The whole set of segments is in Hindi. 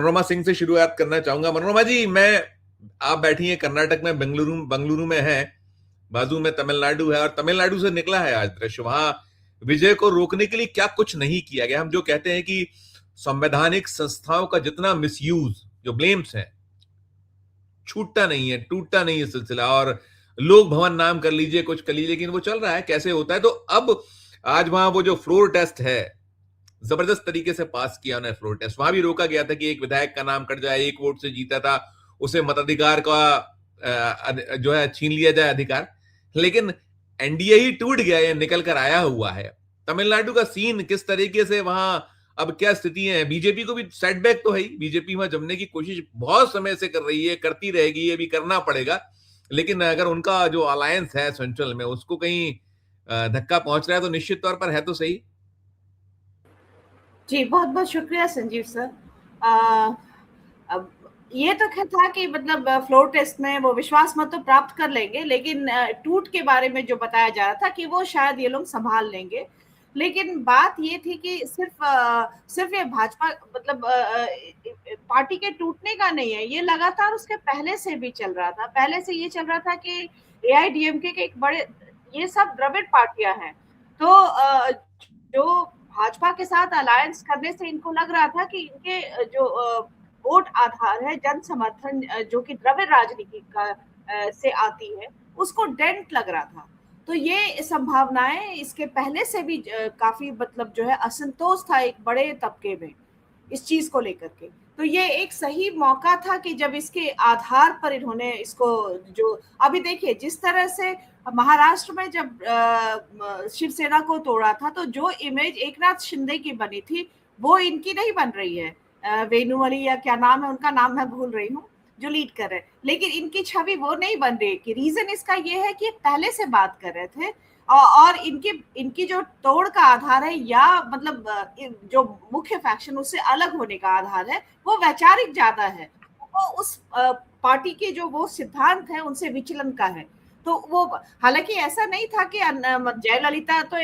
मनोरमा सिंह से शुरुआत करना चाहूंगा। मनोरमा जी, आप बैठी हैं कर्नाटक में, बंगलुरु में है, बाजू में तमिलनाडु है, और तमिलनाडु से निकला है आज दृश्य। वहां विजय को रोकने के लिए क्या कुछ नहीं किया गया। हम जो कहते हैं कि संवैधानिक संस्थाओं का जितना मिसयूज, जो ब्लेम्स है, छूटता नहीं है, टूटता नहीं है सिलसिला। और लोक भवन नाम कर लीजिए, कुछ कर लीजिए, लेकिन वो चल रहा है, कैसे होता है। तो अब आज वहां वो जो फ्लोर टेस्ट है, जबरदस्त तरीके से पास किया उन्हें फ्लोर टेस्ट। वहां भी रोका गया था कि एक विधायक का नाम कट जाए, एक वोट से जीता था, उसे मताधिकार का जो है छीन लिया जाए अधिकार। लेकिन एनडीए ही टूट गया, ये निकल कर आया हुआ है। तमिलनाडु का सीन किस तरीके से वहां, अब क्या स्थिति है। बीजेपी को भी सेटबैक तो है ही, बीजेपी वहां जमने की कोशिश बहुत समय से कर रही है, करती रहेगी, ये भी करना पड़ेगा। लेकिन अगर उनका जो अलायंस है सेंट्रल में, उसको कहीं धक्का पहुंच रहा है तो निश्चित तौर पर है तो सही। जी, बहुत बहुत शुक्रिया संजीव सर। अब ये तो क्या था कि मतलब फ्लोर टेस्ट में वो विश्वास मत तो प्राप्त कर लेंगे, लेकिन टूट के बारे में जो बताया जा रहा था कि वो शायद ये लोग संभाल लेंगे। लेकिन बात ये थी कि सिर्फ ये भाजपा मतलब पार्टी के टूटने का नहीं है, ये लगातार उसके पहले से भी चल रहा था। पहले से ये चल रहा था कि एआईडीएमके के एक बड़े, ये सब द्रविड़ पार्टियां हैं, तो जो भाजपा के साथ अलायंस करने से इनको लग रहा था कि इनके जो वोट आधार है, जन समर्थन जो कि द्रविड़ राजनीति का से आती है, उसको डेंट लग रहा था। तो ये संभावनाएं इसके पहले से भी काफी मतलब जो है असंतोष था एक बड़े तबके में इस चीज को लेकर के। तो ये एक सही मौका था कि जब इसके आधार पर इन्होंने इसको, जो अभी देखिए जिस तरह से महाराष्ट्र में जब शिवसेना को तोड़ा था, तो जो इमेज एकनाथ शिंदे की बनी थी वो इनकी नहीं बन रही है। वेणुवली या क्या नाम है उनका, नाम मैं भूल रही हूँ, जो लीड कर रहे हैं, लेकिन इनकी छवि वो नहीं बन रही। कि रीजन इसका ये है कि पहले से बात कर रहे थे, और इनकी इनकी जो तोड़ का आधार है, या मतलब जो मुख्य फैक्शन उससे अलग होने का आधार है, वो वैचारिक ज्यादा है। वो उस पार्टी के जो वो सिद्धांत है उनसे विचलन का है। तो वो, हालांकि ऐसा नहीं था कि जयललिता तो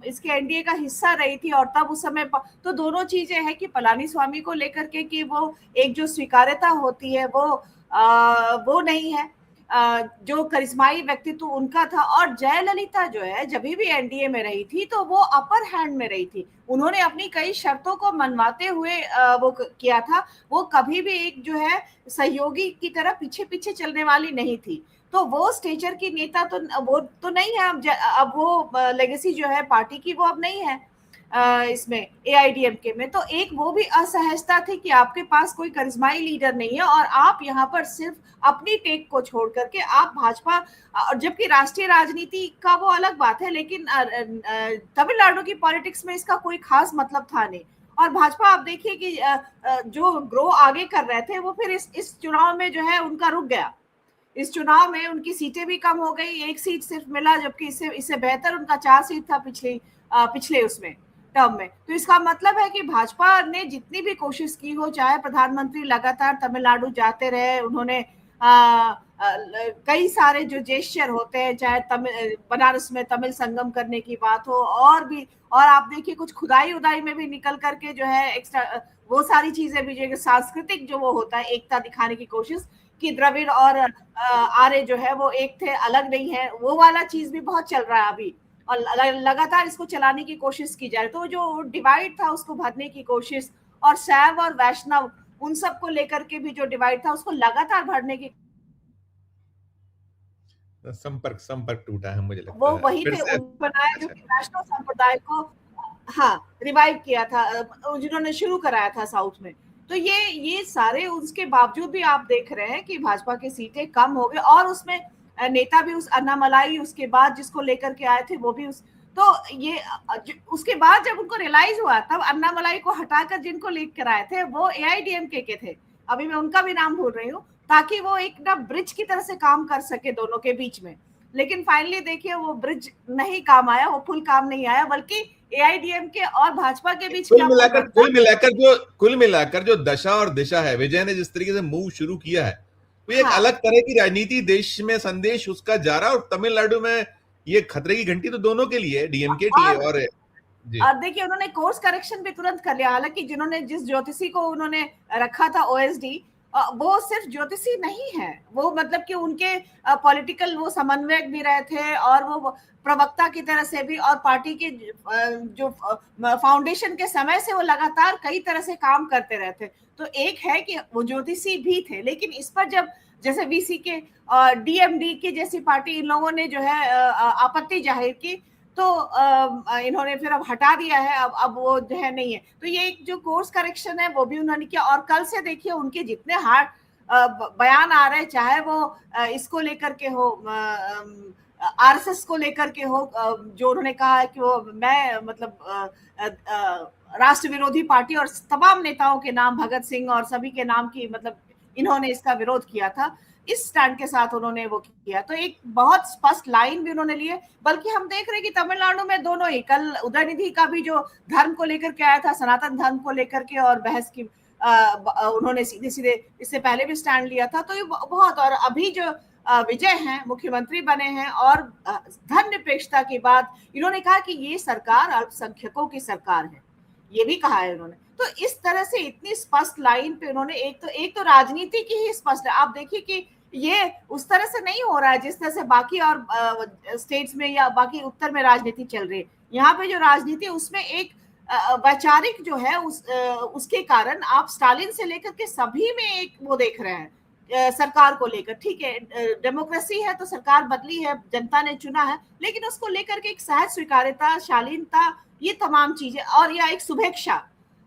इसके एनडीए का हिस्सा रही थी, और तब उस समय तो दोनों चीजें हैं कि पलानीस्वामी को लेकर के कि वो एक जो स्वीकार्यता होती है वो नहीं है, जो करिश्माई व्यक्तित्व उनका था। और जयललिता जो है जब भी एनडीए में रही थी तो वो अपर हैंड में रही थी, उन्होंने अपनी कई शर्तों को मनवाते हुए वो किया था। वो कभी भी एक जो है सहयोगी की तरह पीछे पीछे चलने वाली नहीं थी। तो वो स्टेचर की नेता तो वो तो नहीं है। अब वो लेगेसी जो है पार्टी की वो अब नहीं है इसमें एआईडीएमके में। तो एक वो भी असहजता थी कि आपके पास कोई करिश्माई लीडर नहीं है, और आप यहाँ पर सिर्फ अपनी टेक को छोड़ करके आप भाजपा, जबकि राष्ट्रीय राजनीति का वो अलग बात है, लेकिन तमिलनाडु की पॉलिटिक्स में इसका कोई खास मतलब था नहीं। और भाजपा आप देखिए कि जो ग्रो आगे कर रहे थे वो फिर इस चुनाव में जो है उनका रुक गया। इस चुनाव में उनकी सीटें भी कम हो गई, एक सीट सिर्फ मिला, जबकि इससे बेहतर उनका 4 सीट था पिछले उसमें टर्म में। तो इसका मतलब है कि भाजपा ने जितनी भी कोशिश की हो, चाहे प्रधानमंत्री लगातार तमिलनाडु जाते रहे, उन्होंने कई सारे जो जेस्चर होते हैं, चाहे बनारस में तमिल संगम करने की बात हो, और आप देखिए कुछ खुदाई उदाई में भी निकल करके जो है एक्स्ट्रा वो सारी चीजें भी, जो सांस्कृतिक जो वो होता है एकता दिखाने की कोशिश कि द्रविड़ और आर्य जो है वो एक थे, अलग नहीं है, वो वाला चीज भी बहुत चल रहा है अभी, और लगातार इसको चलाने की कोशिश की जा रही। तो जो डिवाइड था उसको भरने की कोशिश, और शैव और वैष्णव उन सबको लेकर के भी जो डिवाइड था उसको लगातार भरने की, संपर्क टूटा है मुझे लगता वो है वही फिर थे से। बनाया जो अच्छा, कि वैष्णव संप्रदाय को रिवाइव किया था, जिन्होंने शुरू कराया था साउथ में। तो ये सारे उसके बावजूद भी आप देख रहे हैं कि भाजपा की सीटें कम हो गई, और उसमें नेता भी उस अन्नामलाई उसके बाद जिसको लेकर के आए थे वो भी तो ये उसके बाद जब उनको रियलाइज हुआ तब अन्नामलाई को हटाकर जिनको लेकर आए थे वो एआईडीएमके के थे, अभी मैं उनका भी नाम भूल रही हूँ, ताकि वो एक ना ब्रिज की तरह से काम कर सके दोनों के बीच में। लेकिन फाइनली देखिए वो ब्रिज नहीं काम आया, वो पुल काम नहीं आया, बल्कि एआईडीएमके और भाजपा के बीच क्या पुल बनता। कुल मिलाकर जो दशा और दिशा है, विजय ने जिस तरीके से मूव शुरू किया है, वो एक हाँ, अलग तरह की राजनीति देश में संदेश उसका जा रहा है। और तमिलनाडु में ये खतरे की घंटी तो दोनों के लिए, डीएमके टी और और जी। और देखिए उन्होंने कोर्स करेक्शन भी तुरंत कर लिया, हालांकि जिन्होंने जिस ज्योतिषी को उन्होंने रखा था ओएसडी, वो सिर्फ ज्योतिषी नहीं है, वो मतलब कि उनके पॉलिटिकल वो समन्वयक भी रहे थे, और वो प्रवक्ता की तरह से भी, और पार्टी के जो फाउंडेशन के समय से वो लगातार कई तरह से काम करते रहे थे। तो एक है कि वो ज्योतिषी भी थे, लेकिन इस पर जब जैसे वीसी के डीएमडी के जैसी पार्टी, इन लोगों ने जो है आपत्ति जाहिर की, तो इन्होंने फिर अब हटा दिया है, अब वो जो है नहीं है। तो ये एक जो कोर्स करेक्शन है वो भी उन्होंने किया। और कल से देखिए उनके जितने हार्ड बयान आ रहे हैं, चाहे वो इसको लेकर के हो, आरएसएस को लेकर के हो, जो उन्होंने कहा है कि वो मैं मतलब राष्ट्र विरोधी पार्टी, और तमाम नेताओं के नाम, भगत सिंह और सभी के नाम की, मतलब इन्होंने इसका विरोध किया था, इस स्टैंड के साथ उन्होंने वो किया। तो एक बहुत स्पष्ट लाइन भी उन्होंने लिए। बल्कि हम देख रहे हैं कि तमिलनाडु में दोनों ही, कल उदयनिधि का भी जो धर्म को लेकर के आया था, सनातन धर्म को लेकर के, और बहस की उन्होंने सीधे सीधे इससे पहले भी स्टैंड लिया था। तो ये बहुत, और अभी जो विजय हैं, मुख्यमंत्री बने हैं, और धर्मनिरपेक्षता की बात इन्होंने कहा कि ये सरकार अल्पसंख्यकों की सरकार है, ये भी कहा है उन्होंने। तो इस तरह से इतनी स्पष्ट लाइन पे उन्होंने, एक तो राजनीति की ही स्पष्ट है। आप देखिए कि ये उस तरह से नहीं हो रहा है जिस तरह से बाकी और स्टेट्स में या बाकी उत्तर में राजनीति चल रही है। यहाँ पे जो राजनीति, उसमें एक वैचारिक जो है, उसके कारण आप स्टालिन से लेकर के सभी में एक वो देख रहे हैं, सरकार को लेकर। ठीक है, डेमोक्रेसी है तो सरकार बदली है, जनता ने चुना है, लेकिन उसको लेकर के एक सहज स्वीकार्यता, शालीनता, ये तमाम चीजें, और या एक शुभेच्छा,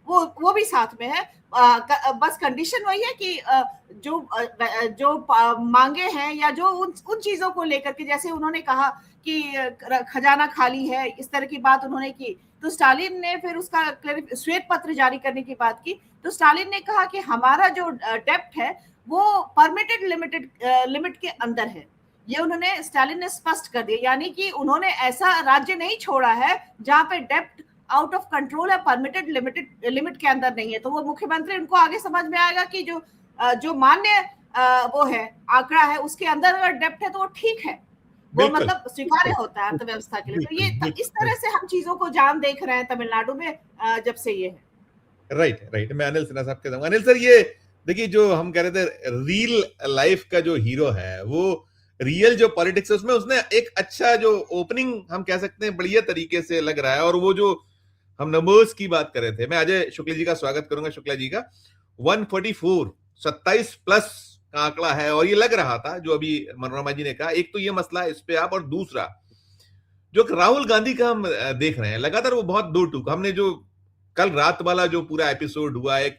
वो भी साथ में है। बस कंडीशन वही है कि जो मांगे हैं, या जो उन चीजों को लेकर के, जैसे उन्होंने कहा कि खजाना खाली है, इस तरह की बात उन्होंने की, तो स्टालिन ने फिर उसका श्वेत पत्र जारी करने की बात की। तो स्टालिन ने कहा कि हमारा जो डेप्ट है वो परमिटेड लिमिट के अंदर है, ये उन्होंने, स्टालिन ने स्पष्ट कर दिया। यानी कि उन्होंने ऐसा राज्य नहीं छोड़ा है जहां पे डेप्ट आउट ऑफ कंट्रोल है, परमिटेड लिमिट के अंदर नहीं है। तो वो मुख्यमंत्री, उनको आगे समझ में आएगा कि जो मान्य वो है, आंकड़ा है, उसके अंदर अगर डेप्ट है तो वो ठीक है, वो मतलब स्वीकार्य होता है अर्थव्यवस्था के लिए। तो ये इस तरह से हम चीजों को जान देख रहे हैं तमिलनाडु में जब से ये है। राइट। मैं अनिल सिन्हा साहब के साथ, अनिल सर, ये देखिए जो हम कह रहे थे रियल लाइफ का जो हीरो है, वो रियल जो पॉलिटिक्स है उसमें उसने एक अच्छा जो ओपनिंग हम कह सकते हैं बढ़िया तरीके से लग रहा है। और वो जो हम नंबर्स की बात कर रहे थे, मैं अजय शुक्ला जी का स्वागत करूंगा, शुक्ला जी का 144 27 प्लस का आंकड़ा है। और ये लग रहा था जो अभी मनोरमा जी ने कहा, एक तो ये मसला इस पे आप, और दूसरा जो राहुल गांधी का हम देख रहे हैं लगातार, वो बहुत दो टूक, हमने जो कल रात वाला जो पूरा एपिसोड हुआ, एक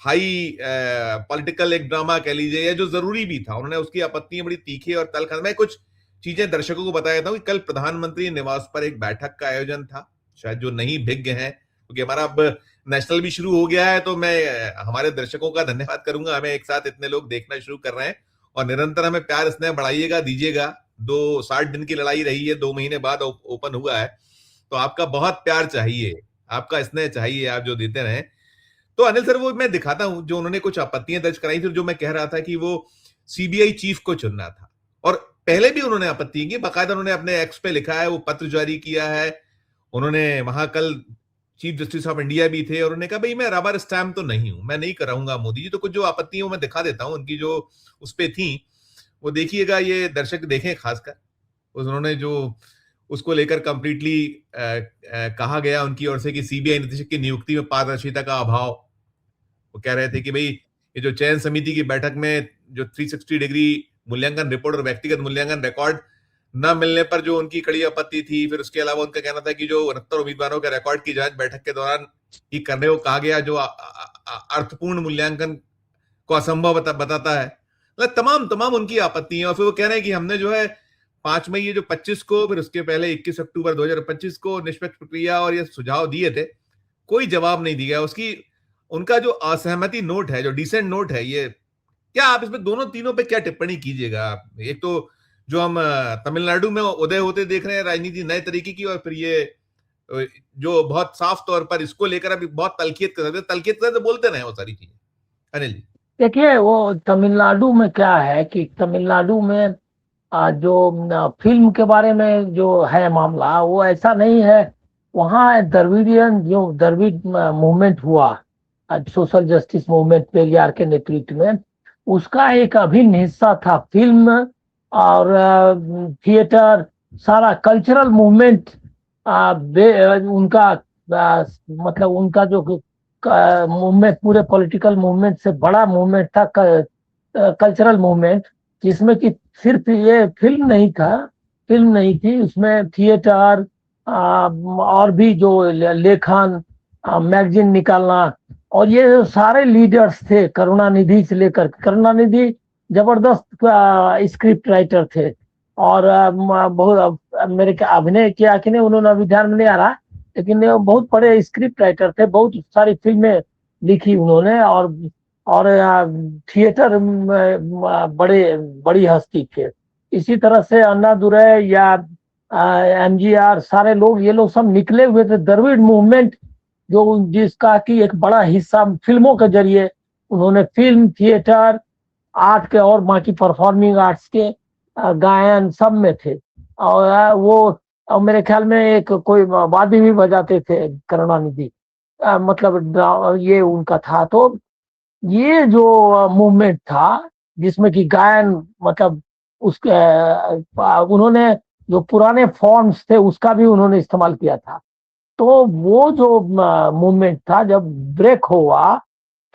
हाई पॉलिटिकल एक ड्रामा कह लीजिए, या जो जरूरी भी था, उन्होंने उसकी आपत्तियां बड़ी तीखी और तलख। मैं कुछ चीजें दर्शकों को बताया था कि कल प्रधानमंत्री निवास पर एक बैठक का आयोजन था, शायद जो नहीं भिज्ञ हैं, क्योंकि हमारा अब नेशनल भी शुरू हो गया है, तो मैं हमारे दर्शकों का धन्यवाद करूंगा, हमें एक साथ इतने लोग देखना शुरू कर रहे हैं, और निरंतर हमें प्यार स्नेह बढ़ाइएगा, दीजिएगा। 60 दिन की लड़ाई रही है, 2 महीने बाद ओपन हुआ है, तो आपका बहुत प्यार चाहिए, आपका स्नेह चाहिए, आप जो देते रहे। तो अनिल सर, वो मैं दिखाता हूं जो उन्होंने कुछ आपत्तियां दर्ज कराई थी, जो मैं कह रहा था कि वो सीबीआई चीफ को चुनना था, और पहले भी उन्होंने आपत्ति की, बाकायदा उन्होंने अपने एक्स पे लिखा है, वो पत्र जारी किया है। उन्होंने वहां कल चीफ जस्टिस ऑफ इंडिया भी थे, और उन्होंने कहा भाई मैं रबर स्टैम्प तो नहीं हूं, मैं नहीं कराऊंगा मोदी जी। तो कुछ जो आपत्तियां मैं दिखा देता हूं उनकी, जो उस पे थी, वो देखिएगा, ये दर्शक देखें खासकर। उन्होंने जो उसको लेकर कंप्लीटली कहा गया उनकी ओर से कि सीबीआई निदेशक की नियुक्ति में पारदर्शिता का अभाव। वो कह रहे थे कि भाई ये जो चयन समिति की बैठक में जो 360 डिग्री मूल्यांकन रिपोर्ट और व्यक्तिगत मूल्यांकन रिकॉर्ड न मिलने पर जो उनकी कड़ी आपत्ति थी, फिर उसके अलावा उनका कहना था कि जो 69 उम्मीदवारों के रिकॉर्ड की जांच बैठक के दौरान ही करने को कहा गया, जो अर्थपूर्ण मूल्यांकन को असंभव बताता है। तमाम उनकी आपत्तियां। और फिर वो कह रहे हैं कि हमने जो है 5 मई ये जो 25 को, फिर उसके पहले 21 अक्टूबर 2025 को निष्पक्ष प्रक्रिया और ये सुझाव दिए थे, कोई जवाब नहीं दिया उसकी। उनका जो असहमति नोट है, जो डिसेंट नोट है, ये क्या आप इसमें दोनों तीनों पे क्या टिप्पणी कीजिएगा? एक तो जो हम तमिलनाडु में उदय होते देख रहे हैं राजनीति नए तरीके की, और फिर ये जो बहुत साफ तौर पर इसको लेकर अभी बहुत तलखियत कर बोलते रहे वो सारी चीजें। अनिल जी देखिए, वो तमिलनाडु में क्या है कि तमिलनाडु में जो फिल्म के बारे में जो है मामला, वो ऐसा नहीं है वहाँ द्रविडियन जो द्रविड़ मूवमेंट हुआ, सोशल जस्टिस मूवमेंट पेरियार के नेतृत्व में, उसका एक अभिन्न हिस्सा था फिल्म और थिएटर, सारा कल्चरल मूवमेंट। उनका मतलब उनका जो मूवमेंट पूरे पॉलिटिकल मूवमेंट से बड़ा मूवमेंट था कल्चरल मूवमेंट, जिसमें कि सिर्फ ये फिल्म नहीं थी, उसमें थिएटर और भी जो लेखन, मैगजीन निकालना, और ये सारे लीडर्स थे करुणानिधि से लेकर। करुणानिधि जबरदस्त स्क्रिप्ट राइटर थे और बहुत मेरे अभिनय किया कि नहीं उन्होंने अभी ध्यान में नहीं आ रहा, लेकिन वो बहुत बड़े स्क्रिप्ट राइटर थे, बहुत सारी फिल्में लिखी उन्होंने और थिएटर बड़ी हस्ती थे। इसी तरह से अन्ना दुरै या एमजीआर, सारे लोग ये लोग सब निकले हुए थे द्रविड़ मूवमेंट, जो जिसका कि एक बड़ा हिस्सा फिल्मों के जरिए उन्होंने फिल्म, थिएटर, आर्ट के और बाकी परफॉर्मिंग आर्ट्स के गायन सब में थे। और वो मेरे ख्याल में एक कोई वाद्य भी बजाते थे करुणानिधि, मतलब ये उनका था। तो ये जो मूवमेंट था जिसमें कि गायन, मतलब उसके उन्होंने जो पुराने फॉर्म्स थे उसका भी उन्होंने इस्तेमाल किया था। तो वो जो मूवमेंट था जब ब्रेक हुआ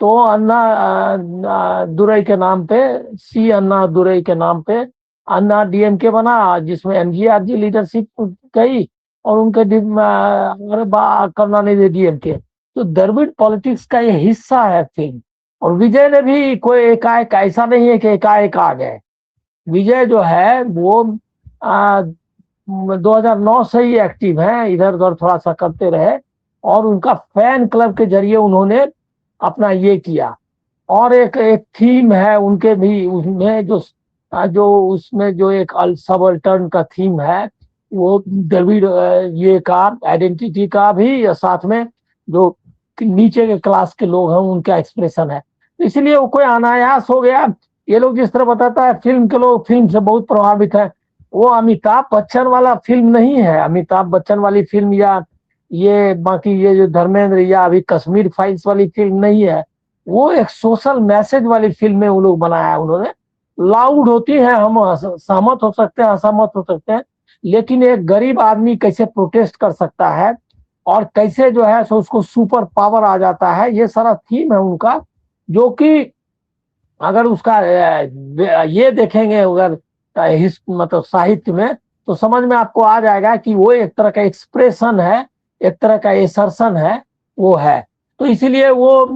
तो अन्ना दुरै के नाम पे, अन्ना दुरै के नाम पे अन्ना डीएमके बना, जिसमें एमजीआर जी लीडरशिप गई और उनके करुणानिधि डीएमके। तो द्रविड़ पॉलिटिक्स का ये हिस्सा है फिल्म। और विजय ने भी कोई एकाएक, ऐसा नहीं है कि एकाएक आ गए। विजय जो है वो 2009 से ही एक्टिव है, इधर उधर थोड़ा सा करते रहे और उनका फैन क्लब के जरिए उन्होंने अपना ये किया। और एक थीम है उनके भी, उसमें जो उसमें जो एक सबअल्टर्न का थीम है, वो द्रविड़ ये का आइडेंटिटी का भी, साथ में जो नीचे के क्लास के लोग हैं उनका एक्सप्रेशन है। इसलिए वो कोई अनायास हो गया। ये लोग जिस तरह बताता है फिल्म के लोग फिल्म से बहुत प्रभावित है, वो अमिताभ बच्चन वाला फिल्म नहीं है। अमिताभ बच्चन वाली फिल्म या ये बाकी ये जो धर्मेंद्र या अभी कश्मीर फाइल्स वाली फिल्म नहीं है, वो एक सोशल मैसेज वाली फिल्म में वो लोग बनाया है उन्होंने। लाउड होती है, हम सहमत हो सकते हैं, असहमत हो सकते हैं, लेकिन एक गरीब आदमी कैसे प्रोटेस्ट कर सकता है और कैसे जो है सो उसको सुपर पावर आ जाता है, ये सारा थीम है उनका। जो कि अगर उसका ये देखेंगे अगर मतलब साहित्य में, तो समझ में आपको आ जाएगा कि वो एक तरह का एक्सप्रेशन है, एक तरह का एसर्शन है, वो है। तो इसीलिए वो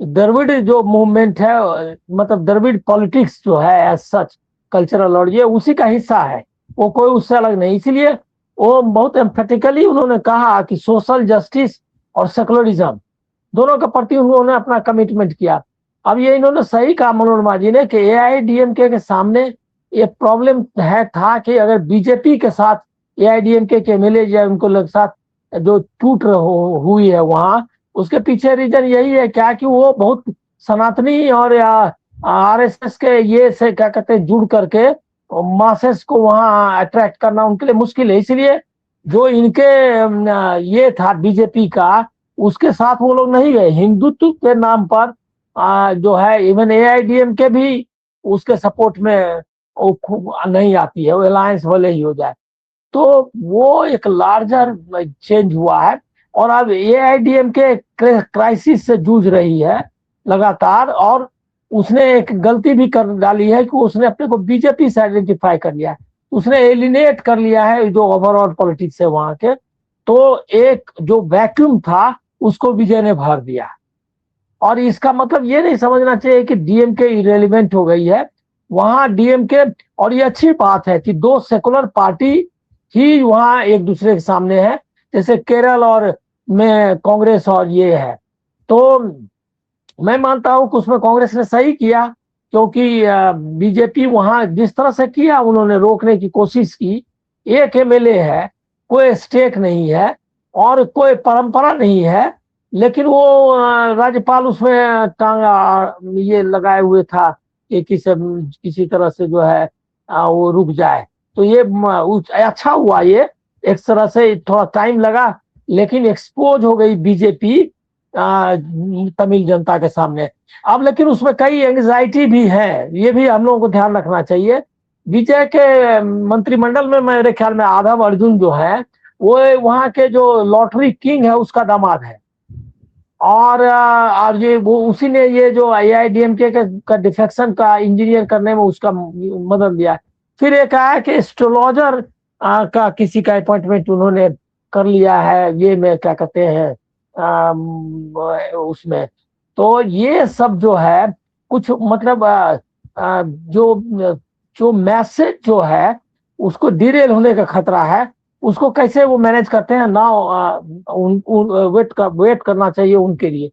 द्रविड़ जो मूवमेंट है, मतलब द्रविड़ पॉलिटिक्स जो है एज सच कल्चरल, और ये उसी का हिस्सा है, वो कोई उससे अलग नहीं। इसीलिए वो बहुत एम्फेटिकली उन्होंने कहा कि सोशल जस्टिस और सेकुलरिज्म दोनों के प्रति उन्होंने अपना कमिटमेंट किया। अब ये इन्होंने सही कहा मनोरमा जी ने कि एआईडीएमके के सामने ये प्रॉब्लम था कि अगर बीजेपी के साथ एआईडीएमके के एमएलए या उनको साथ जो टूट हुई है वहां, उसके पीछे रीजन यही है क्या कि वो बहुत सनातनी और आरएसएस के ये से क्या कहते हैं जुड़ करके मासेस को वहां अट्रैक्ट करना उनके लिए मुश्किल है। इसलिए जो इनके ये था बीजेपी का, उसके साथ वो लोग नहीं गए। हिंदुत्व के नाम पर जो है इवन एआईडीएमके भी उसके सपोर्ट में नहीं आती है, वो अलायंस भले ही हो जाए। तो वो एक लार्जर चेंज हुआ है और अब एआईडीएमके क्राइसिस से जूझ रही है लगातार। और उसने एक गलती भी कर डाली है कि उसने अपने को बीजेपी से आइडेंटिफाई कर लिया है, उसने एलिनेट कर लिया है जो ओवरऑल पॉलिटिक्स है वहां के। तो एक जो वैक्यूम था उसको विजय ने भर दिया। और इसका मतलब ये नहीं समझना चाहिए कि डीएमके इरेलीवेंट हो गई है, वहां डीएमके, और ये अच्छी बात है कि दो सेकुलर पार्टी ही वहां एक दूसरे के सामने है, जैसे केरल और में कांग्रेस और ये है। तो मैं मानता हूं कि उसमें कांग्रेस ने सही किया, क्योंकि बीजेपी वहां जिस तरह से किया उन्होंने रोकने की कोशिश की। एक एमएलए है, कोई स्टेक नहीं है और कोई परंपरा नहीं है, लेकिन वो राज्यपाल उसमें टांग ये लगाए हुए था कि किसी तरह से जो है वो रुक जाए। तो ये अच्छा हुआ ये एक तरह से थोड़ा टाइम लगा, लेकिन एक्सपोज हो गई बीजेपी तमिल जनता के सामने। अब लेकिन उसमें कई एंग्जाइटी भी है, ये भी हम लोगों को ध्यान रखना चाहिए। विजय के मंत्रिमंडल में मेरे ख्याल में आदम अर्जुन जो है वो वहां के जो लॉटरी किंग है उसका दामाद है, और ये वो उसी ने ये जो एआईडीएमके का डिफेक्शन का इंजीनियर करने में उसका मदद दिया। फिर एक आया कि एस्ट्रोलॉजर का किसी का अपॉइंटमेंट उन्होंने कर लिया है, ये में क्या कहते हैं उसमें। तो ये सब जो है कुछ मतलब जो जो मैसेज जो है उसको डिरेल होने का खतरा है। उसको कैसे वो मैनेज करते हैं ना, वेट करना चाहिए उनके लिए।